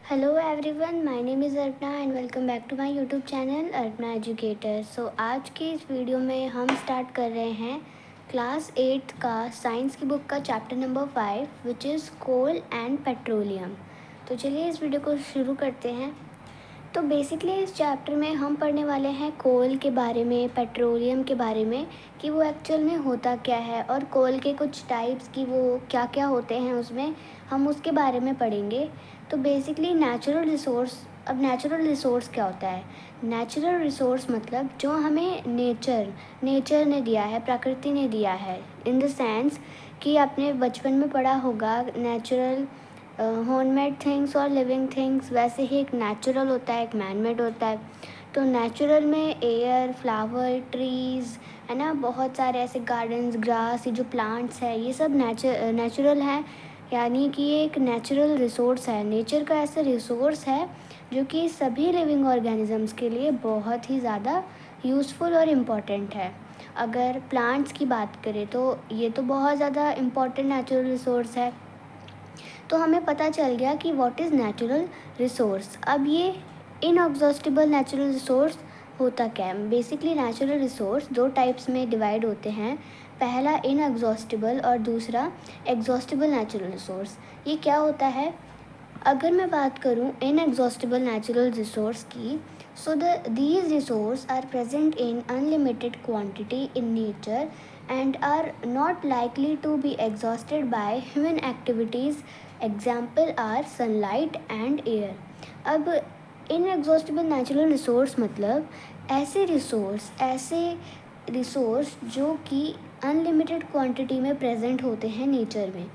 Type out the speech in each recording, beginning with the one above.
Hello everyone, my name is Arpana and welcome back to my YouTube channel Arpana educator. So आज की इस video में हम स्टार्ट कर रहे हैं क्लास 8th का साइंस की बुक का chapter number 5 which is coal and petroleum. तो चलिए इस वीडियो को शुरू करते हैं। तो बेसिकली इस चैप्टर में हम पढ़ने वाले हैं कोल के बारे में, पेट्रोलियम के बारे में कि वो एक्चुअल में होता क्या है और कोल के कुछ टाइप्स की वो क्या क्या होते हैं उसमें, हम उसके बारे में पढ़ेंगे। तो बेसिकली नेचुरल रिसोर्स, अब नेचुरल रिसोर्स क्या होता है? नेचुरल रिसोर्स मतलब जो हमें नेचर ने दिया है, प्रकृति ने दिया है। इन द सेंस कि आपने बचपन में पढ़ा होगा नेचुरल होममेड थिंग्स और लिविंग थिंग्स, वैसे ही एक नेचुरल होता है, एक मैनमेड होता है। तो नेचुरल में एयर, फ्लावर, ट्रीज़, है ना, बहुत सारे ऐसे गार्डन्स, ग्रास, ये जो प्लांट्स है ये सब नेचुरल हैं। यानी कि ये एक नेचुरल रिसोर्स है, नेचर का ऐसा रिसोर्स है जो कि सभी लिविंग ऑर्गेनिजम्स के लिए बहुत ही ज़्यादा यूज़फुल और इम्पॉर्टेंट है। अगर प्लांट्स की बात करें तो ये तो बहुत ज़्यादा इम्पॉर्टेंट नेचुरल रिसोर्स है। तो हमें पता चल गया कि व्हाट इज़ नेचुरल रिसोर्स। अब ये इनएग्जॉस्टिबल नेचुरल रिसोर्स होता क्या है? बेसिकली नेचुरल रिसोर्स दो टाइप्स में डिवाइड होते हैं। पहला इनएग्जॉस्टिबल और दूसरा एग्जॉस्टिबल नेचुरल रिसोर्स। ये क्या होता है? अगर मैं बात करूँ इनएग्जॉस्टिबल नेचुरल रिसोर्स की, सो these resources are present in unlimited quantity in nature and are not likely to be exhausted by human activities. Example are sunlight and air. अब इनएग्जॉस्टिबल नेचुरल रिसोर्स मतलब ऐसे रिसोर्स जो कि unlimited quantity में present होते हैं nature में।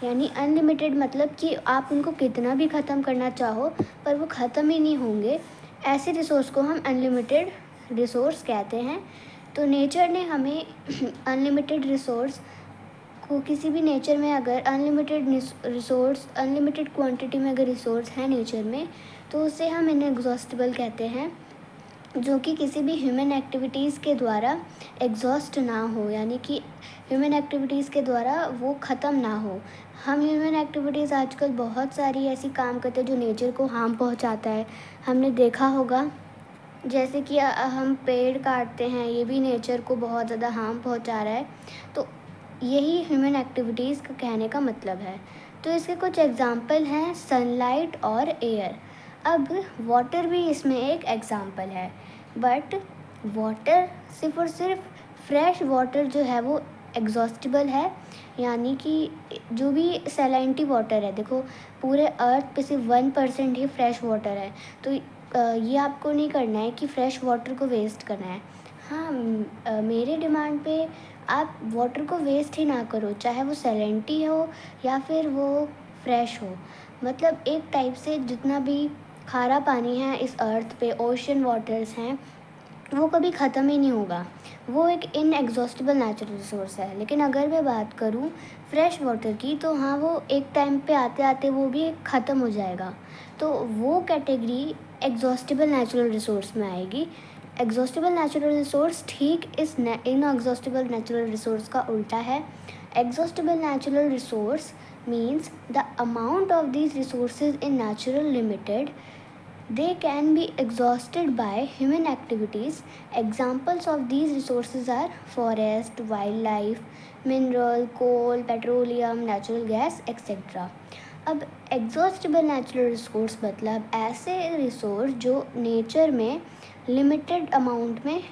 यानी अनलिमिटेड मतलब कि आप उनको कितना भी ख़त्म करना चाहो पर वो ख़त्म ही नहीं होंगे। ऐसे रिसोर्स को हम अनलिमिटेड रिसोर्स कहते हैं। तो नेचर ने हमें अनलिमिटेड रिसोर्स को, किसी भी नेचर में अगर अनलिमिटेड रिसोर्स, अनलिमिटेड क्वांटिटी में अगर रिसोर्स है नेचर में, तो उसे हम इनएग्जॉस्टिबल कहते हैं, जो कि किसी भी ह्यूमन एक्टिविटीज़ के द्वारा एग्जॉस्ट ना हो, यानी कि ह्यूमन एक्टिविटीज़ के द्वारा वो ख़त्म ना हो। हम ह्यूमन एक्टिविटीज़ आजकल बहुत सारी ऐसी काम करते हैं जो नेचर को हार्म पहुंचाता है। हमने देखा होगा जैसे कि हम पेड़ काटते हैं, ये भी नेचर को बहुत ज़्यादा हार्म पहुंचा रहा है। तो यही ह्यूमन एक्टिविटीज़ का कहने का मतलब है। तो इसके कुछ एग्जांपल हैं सनलाइट और एयर। अब वाटर भी इसमें एक एग्जांपल है, बट वाटर सिर्फ और सिर्फ फ्रेश वाटर जो है वो एग्जॉस्टिबल है। यानी कि जो भी सैलिनिटी वाटर है, देखो पूरे अर्थ पे सिर्फ 1% ही फ्रेश वाटर है। तो ये आपको नहीं करना है कि फ्रेश वाटर को वेस्ट करना है। हाँ, मेरे डिमांड पे आप वाटर को वेस्ट ही ना करो, चाहे वो सैलिनिटी हो या फिर वो फ्रेश हो। मतलब एक टाइप से जितना भी खारा पानी है इस अर्थ पे, ओशन वाटर्स हैं, वो कभी ख़त्म ही नहीं होगा। वो एक इनएग्जॉस्टिबल नेचुरल रिसोर्स है। लेकिन अगर मैं बात करूँ फ्रेश वाटर की, तो हाँ, वो एक टाइम पे आते आते वो भी ख़त्म हो जाएगा। तो वो कैटेगरी एग्जॉस्टिबल नेचुरल रिसोर्स में आएगी। एग्जॉस्टिबल नेचुरल रिसोर्स ठीक इस इनएग्जॉस्टिबल नेचुरल रिसोर्स का उल्टा है। Exhaustible natural resource means the amount of these resources in natural limited. They can be exhausted by human activities. Examples of these resources are forest, wildlife, mineral, coal, petroleum, natural gas, etc. अब exhaustible natural resource मतलब ऐसे resource जो nature में limited amount में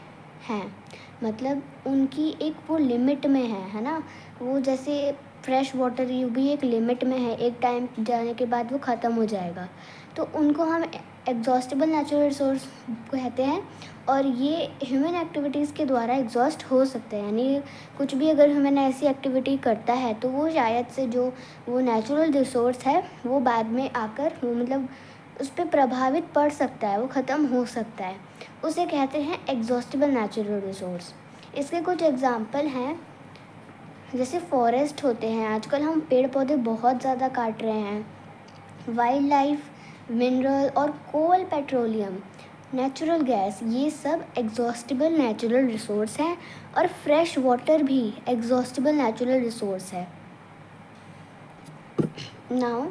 हैं, मतलब उनकी एक वो लिमिट में है ना। वो जैसे फ्रेश वाटर, ये भी एक लिमिट में है, एक टाइम जाने के बाद वो ख़त्म हो जाएगा। तो उनको हम एग्जॉस्टिबल नेचुरल रिसोर्स कहते हैं। और ये ह्यूमन एक्टिविटीज़ के द्वारा एग्जॉस्ट हो सकते हैं, यानी कुछ भी अगर ह्यूमन ऐसी एक्टिविटी करता है तो वो शायद से जो वो नेचुरल रिसोर्स है वो बाद में आकर वो मतलब उस पर प्रभावित पड़ सकता है, वो ख़त्म हो सकता है। उसे कहते हैं एग्जॉस्टिबल नेचुरल रिसोर्स। इसके कुछ एग्जांपल हैं, जैसे फॉरेस्ट होते हैं, आजकल हम पेड़ पौधे बहुत ज़्यादा काट रहे हैं। वाइल्ड लाइफ, मिनरल और कोल, पेट्रोलियम, नेचुरल गैस, ये सब एग्जॉस्टिबल नेचुरल रिसोर्स हैं। और फ्रेश वाटर भी एग्जॉस्टिबल नेचुरल रिसोर्स है। Now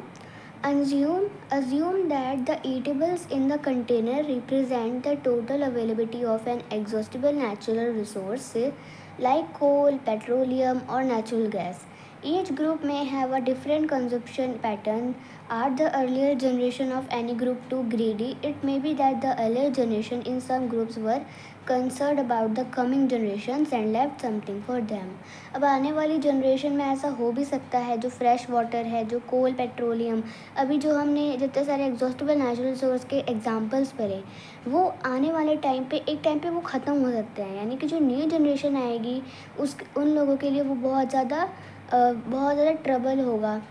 Assume that the eatables in the container represent the total availability of an exhaustible natural resource like coal, petroleum, or natural gas. Each group may have a different consumption pattern. Are the earlier generation of any group too greedy? It may be that the earlier generation in some groups were concerned about the coming generations and left something for them. अब आने वाली generation में ऐसा हो भी सकता है, जो फ्रेश वाटर है, जो कोल, पेट्रोलियम, अभी जो हमने जितने सारे एग्जॉस्टेबल नेचुरल रिसोर्स के एग्जांपल्स पढ़े, वो आने वाले टाइम पे एक टाइम पे वो ख़त्म हो सकते हैं। यानी कि जो न्यू जनरेशन आएगी उन लोगों के लिए वो बहुत ज़्यादा ट्रबल होगा,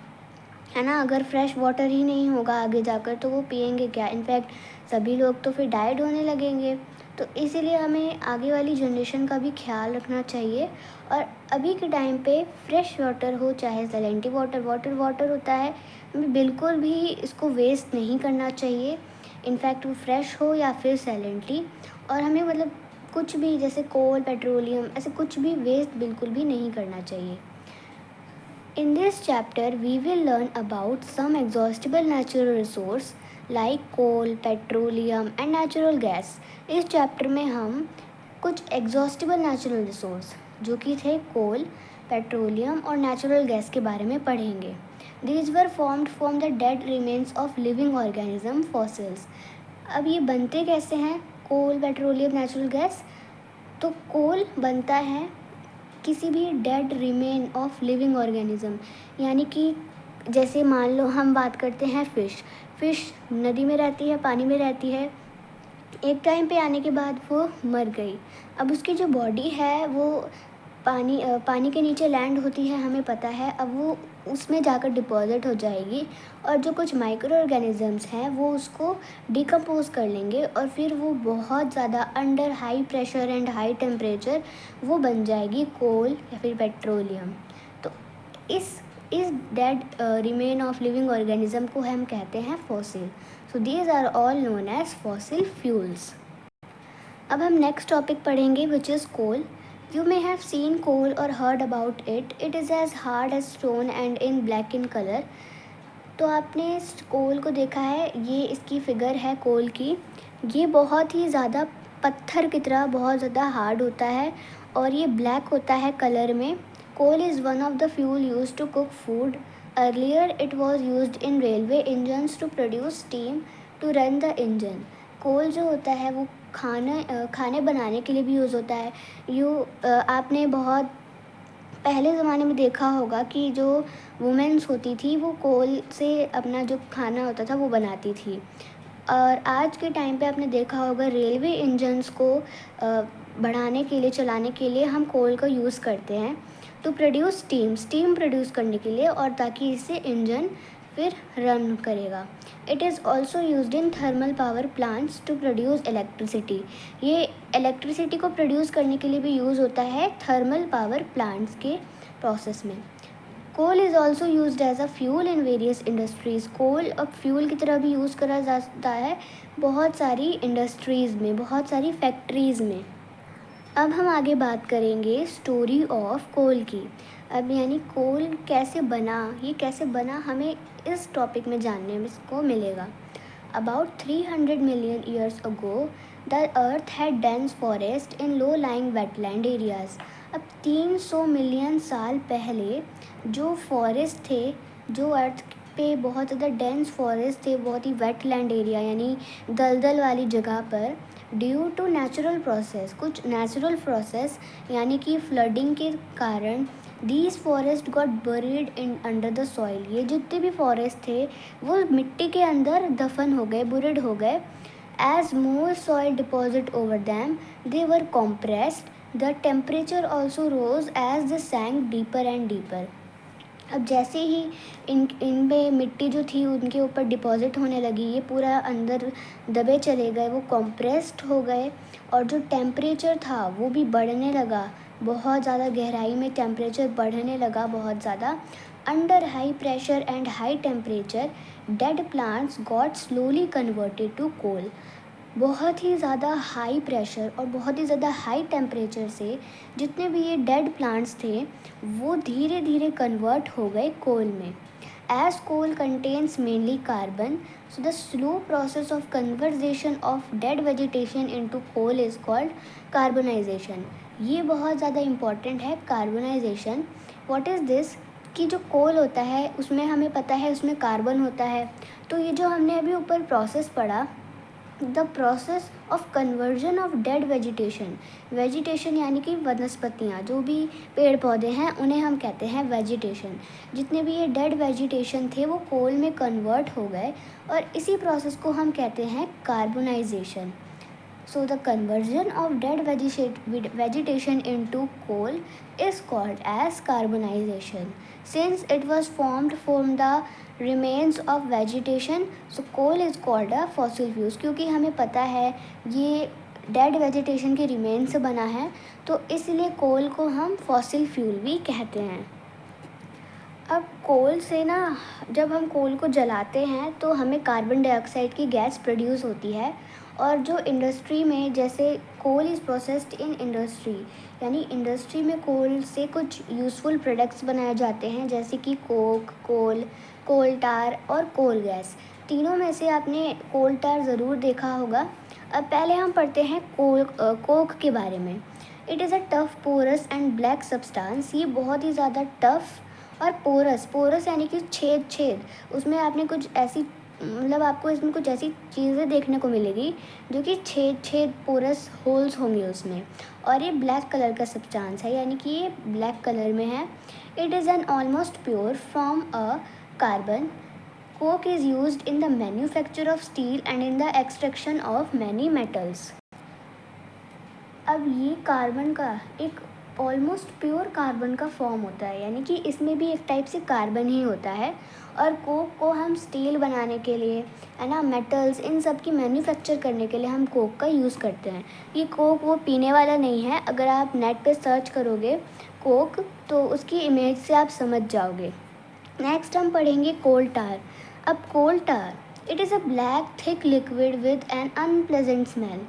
है ना। अगर फ्रेश वाटर ही नहीं होगा आगे जाकर तो वो पियेंगे क्या। इनफैक्ट सभी लोग तो फिर डाइड होने लगेंगे। तो इसीलिए हमें आगे वाली जनरेशन का भी ख्याल रखना चाहिए। और अभी के टाइम पे फ्रेश वाटर हो चाहे सैलेंटी वाटर होता है, हमें बिल्कुल भी इसको वेस्ट नहीं करना चाहिए। इनफैक्ट वो फ्रेश हो या फिर सैलेंटी, और हमें मतलब कुछ भी जैसे कोल, पेट्रोलियम, ऐसे कुछ भी वेस्ट बिल्कुल भी नहीं करना चाहिए। In this chapter, we will learn about some exhaustible natural resource like coal, petroleum and natural gas. इस चैप्टर में हम कुछ exhaustible natural resource जो कि थे कोल, पेट्रोलियम और नेचुरल गैस के बारे में पढ़ेंगे। These were formed from the dead remains of living organism fossils. अब ये बनते कैसे हैं कोल, पेट्रोलियम, नेचुरल गैस? तो कोल बनता है किसी भी dead remain of living organism, यानी कि जैसे मान लो हम बात करते हैं फ़िश नदी में रहती है, पानी में रहती है, एक टाइम पे आने के बाद वो मर गई। अब उसकी जो बॉडी है वो पानी के नीचे लैंड होती है, हमें पता है। अब वो उसमें जाकर डिपॉजिट हो जाएगी और जो कुछ माइक्रो ऑर्गेनिजम्स हैं वो उसको डिकम्पोज कर लेंगे और फिर वो बहुत ज़्यादा under high pressure and high temperature वो बन जाएगी कोल या फिर पेट्रोलियम। तो इस dead remain of living organism को हम कहते हैं fossil. So these are all known as fossil fuels. अब हम नेक्स्ट टॉपिक पढ़ेंगे which is coal. You may have seen coal or heard about it. It is as hard as stone and in black in color. तो आपने इस कोल को देखा है, ये इसकी फिगर है कोल की। ये बहुत ही ज़्यादा पत्थर की तरह बहुत ज़्यादा हार्ड होता है और ये ब्लैक होता है कलर में। Coal is one of the fuel use to cook food. Earlier it was used in railway engines to produce steam to run the engine. Coal जो होता है वो खाने बनाने के लिए भी यूज़ होता है। आपने बहुत पहले ज़माने में देखा होगा कि जो वुमेन्स होती थी वो कोल से अपना जो खाना होता था वो बनाती थी। और आज के टाइम पे आपने देखा होगा रेलवे इंजन्स को बढ़ाने के लिए, चलाने के लिए हम कोल का यूज़ करते हैं टू प्रोड्यूस स्टीम प्रोड्यूस करने के लिए, और ताकि इससे इंजन फिर रन करेगा। It is also used in thermal power plants to produce electricity. ये इलेक्ट्रिसिटी को प्रोड्यूस करने के लिए भी यूज़ होता है थर्मल पावर प्लांट्स के प्रोसेस में। Coal is also used as a fuel in various industries. Coal अब फ्यूल की तरह भी यूज़ करा जाता है बहुत सारी इंडस्ट्रीज़ में, बहुत सारी फैक्ट्रीज़ में। अब हम आगे बात करेंगे स्टोरी ऑफ कोल की। अब यानी कोल कैसे बना, ये कैसे बना, हमें इस टॉपिक में जानने में को मिलेगा। About 300 million years ago the earth had dense forest in low lying wetland areas। अब 300 मिलियन साल पहले जो फॉरेस्ट थे, जो अर्थ पे बहुत ज़्यादा डेंस फॉरेस्ट थे, बहुत ही वेटलैंड एरिया यानी दलदल वाली जगह पर, ड्यू टू नेचुरल प्रोसेस, कुछ नेचुरल प्रोसेस यानी कि फ्लडिंग के कारण these forest got buried in under the soil. ये जितने भी फॉरेस्ट थे वो मिट्टी के अंदर दफन हो गए, बुरिड हो गए। As more soil deposit over them they were compressed. The temperature also rose as they sank deeper and deeper. अब जैसे ही इनमें मिट्टी जो थी उनके ऊपर डिपॉजिट होने लगी, ये पूरा अंदर दबे चले गए, वो कॉम्प्रेस्ड हो गए, और जो टेम्परेचर था वो भी बढ़ने लगा, बहुत ज़्यादा गहराई में टेम्परेचर बढ़ने लगा बहुत ज़्यादा। Under high pressure and high temperature dead plants got slowly converted to coal. बहुत ही ज़्यादा हाई प्रेशर और बहुत ही ज़्यादा हाई टेम्परेचर से जितने भी ये डेड प्लांट्स थे वो धीरे धीरे कन्वर्ट हो गए कोल में। As coal contains mainly carbon, so the slow process of conversion of dead vegetation into coal is called carbonization. ये बहुत ज़्यादा इम्पॉर्टेंट है कार्बोनाइजेशन. What is this? कि जो कोल होता है उसमें हमें पता है उसमें कार्बन होता है. तो ये जो हमने अभी ऊपर प्रोसेस पढ़ा, the process of conversion of dead vegetation यानी कि वनस्पतियाँ, जो भी पेड़ पौधे हैं उन्हें हम कहते हैं वेजिटेशन. जितने भी ये डेड वेजिटेशन थे वो कोल में कन्वर्ट हो गए और इसी प्रोसेस को हम कहते हैं carbonisation. So the conversion of dead vegetation into coal is called as carbonization. Since it was formed from the remains of vegetation, so coal is called a fossil fuel. क्योंकि हमें पता है ये डेड वेजिटेशन के remain से बना है, तो इसलिए कोल को हम फॉसिल फ्यूल भी कहते हैं. अब कोल से ना, जब हम कोल को जलाते हैं तो हमें कार्बन डाइऑक्साइड की गैस प्रोड्यूस होती है. और जो इंडस्ट्री में, जैसे coal is processed in industry, यानी इंडस्ट्री में कोल से कुछ यूज़फुल प्रोडक्ट्स बनाए जाते हैं, जैसे कि कोक, कोल टार और कोल गैस. तीनों में से आपने कोल टार ज़रूर देखा होगा. अब पहले हम पढ़ते हैं कोक के बारे में. It is a tough porous and black substance. ये बहुत ही ज़्यादा टफ और पोरस यानी कि छेद, उसमें आपने कुछ ऐसी, मतलब आपको इसमें कुछ ऐसी चीज़ें देखने को मिलेगी जो कि छेद पोरस होल्स होंगे उसमें. और ये ब्लैक कलर का सब्सटेंस है, यानी कि ये ब्लैक कलर में है. It is an almost pure from a carbon. Coke is used in the manufacture of steel and in the extraction of many metals. अब ये कार्बन का एक ऑलमोस्ट प्योर कार्बन का फॉर्म होता है, यानी कि इसमें भी एक टाइप से कार्बन ही होता है. और कोक को हम स्टील बनाने के लिए, है ना, मेटल्स, इन सब की मैन्युफैक्चर करने के लिए हम कोक का यूज़ करते हैं. ये कोक वो पीने वाला नहीं है. अगर आप नेट पे सर्च करोगे कोक तो उसकी इमेज से आप समझ जाओगे. नेक्स्ट हम पढ़ेंगे कोल टार. अब coal tar, it is a black thick liquid with an unpleasant smell.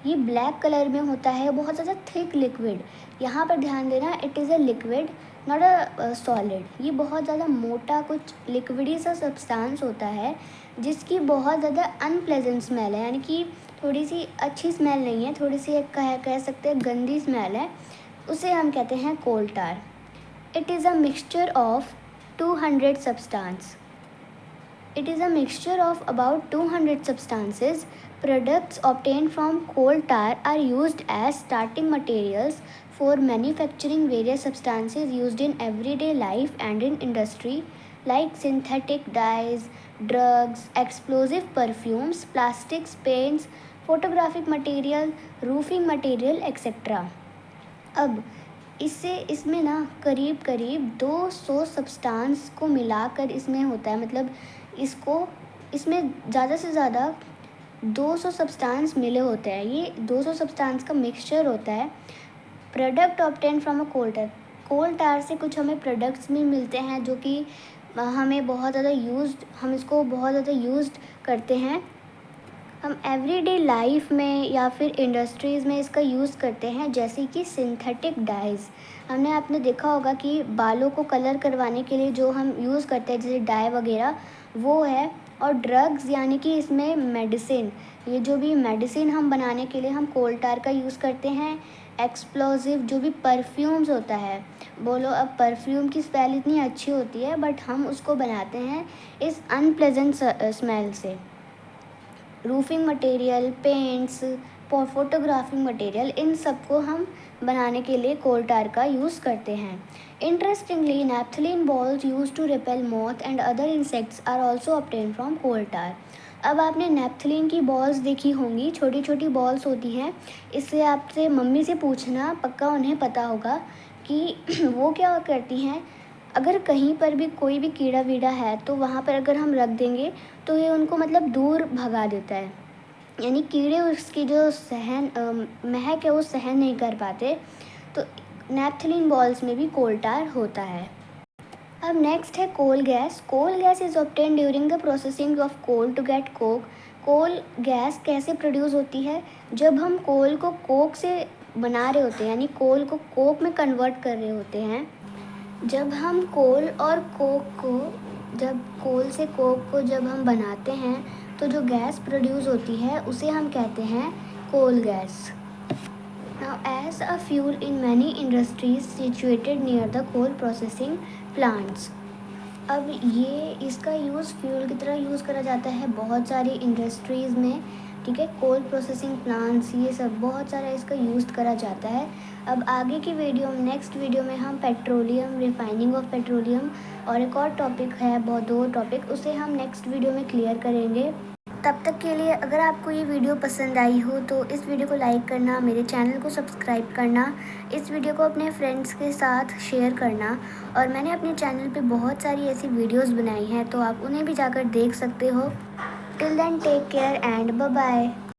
ये ब्लैक कलर में होता है, बहुत ज़्यादा थिक लिक्विड. यहाँ पर ध्यान देना, it is a liquid not a solid. ये बहुत ज़्यादा मोटा कुछ लिक्विडी सा सब्सटेंस होता है जिसकी बहुत ज़्यादा अनप्लेजेंट स्मेल है, यानी कि थोड़ी सी अच्छी स्मेल नहीं है, थोड़ी सी एक कह सकते हैं गंदी स्मेल है. उसे हम कहते हैं coal tar. It is a mixture of 200 substance. It is a mixture of about 200 substances. Products obtained from coal tar are used as starting materials for manufacturing various substances used in everyday life and in industry, like synthetic dyes, drugs, explosive perfumes, plastics, paints, photographic material, roofing material, etc. अब इसमें ना करीब 200 substance को मिलाकर इसमें होता है. मतलब इसमें ज़्यादा से ज़्यादा 200 सब्सटेंस मिले होते हैं. ये 200 सब्सटेंस का मिक्सचर होता है. प्रोडक्ट ऑब्टेन फ्रॉम अ कोल टार से कुछ हमें प्रोडक्ट्स भी मिलते हैं जो कि हमें बहुत ज़्यादा हम इसको बहुत ज़्यादा यूज़ करते हैं. हम एवरीडे लाइफ में या फिर इंडस्ट्रीज़ में इसका यूज़ करते हैं, जैसे कि सिंथेटिक डाइज़. आपने देखा होगा कि बालों को कलर करवाने के लिए जो हम यूज़ करते हैं, जैसे डाई वगैरह, वो है. और ड्रग्स, यानी कि इसमें मेडिसिन, ये जो भी मेडिसिन हम बनाने के लिए हम कोल टार का यूज़ करते हैं. एक्सप्लोसिव, जो भी परफ्यूम्स होता है, बोलो अब परफ्यूम की स्मेल इतनी अच्छी होती है बट हम उसको बनाते हैं इस अनप्लेजेंट स्मेल से. Roofing material, paints, photographing material, इन सबको हम बनाने के लिए कोल टार का यूज़ करते हैं. Interestingly, naphthalene balls use to repel moth and other insects are also obtain from coal tar. अब आपने नैप्थलीन की बॉल्स देखी होंगी, छोटी छोटी बॉल्स होती हैं. इससे आपसे मम्मी से पूछना, पक्का उन्हें पता होगा कि वो क्या करती हैं. अगर कहीं पर भी कोई भी कीड़ा वीड़ा है तो वहाँ पर अगर हम रख देंगे तो ये उनको मतलब दूर भगा देता है, यानी कीड़े उसकी जो महक है वो सहन नहीं कर पाते. तो नैप्थलीन बॉल्स में भी कोल टार होता है. अब नेक्स्ट है coal gas. Coal gas is obtain during the processing of coal to get coke. Coal gas कैसे प्रोड्यूस होती है? जब हम कोल को कोक से बना रहे होते हैं, यानी कोल को कोक में कन्वर्ट कर रहे होते हैं. जब हम कोल और कोक को जब कोल से कोक को जब हम बनाते हैं तो जो गैस प्रोड्यूस होती है उसे हम कहते हैं coal gas. Now, as a fuel in many industries situated near the coal processing plants, अब ये इसका यूज़ फ्यूल की तरह यूज़ करा जाता है बहुत सारी इंडस्ट्रीज़ में, ठीक है। कोल प्रोसेसिंग प्लांट्स, ये सब बहुत सारा इसका यूज़ करा जाता है। अब आगे की वीडियो में, नेक्स्ट वीडियो में हम पेट्रोलियम, रिफाइनिंग ऑफ पेट्रोलियम और एक और टॉपिक है, बहुत दो टॉपिक, उसे हम नेक्स्ट वीडियो में क्लियर करेंगे। तब तक के लिए अगर आपको ये वीडियो पसंद आई हो तो इस वीडियो को लाइक करना, मेरे चैनल को सब्सक्राइब करना, इस वीडियो को अपने फ्रेंड्स के साथ शेयर करना। और मैंने अपने चैनल पे बहुत सारी ऐसी वीडियोस बनाई हैं तो आप उन्हें भी जाकर देख सकते हो। Till then take care and bye bye.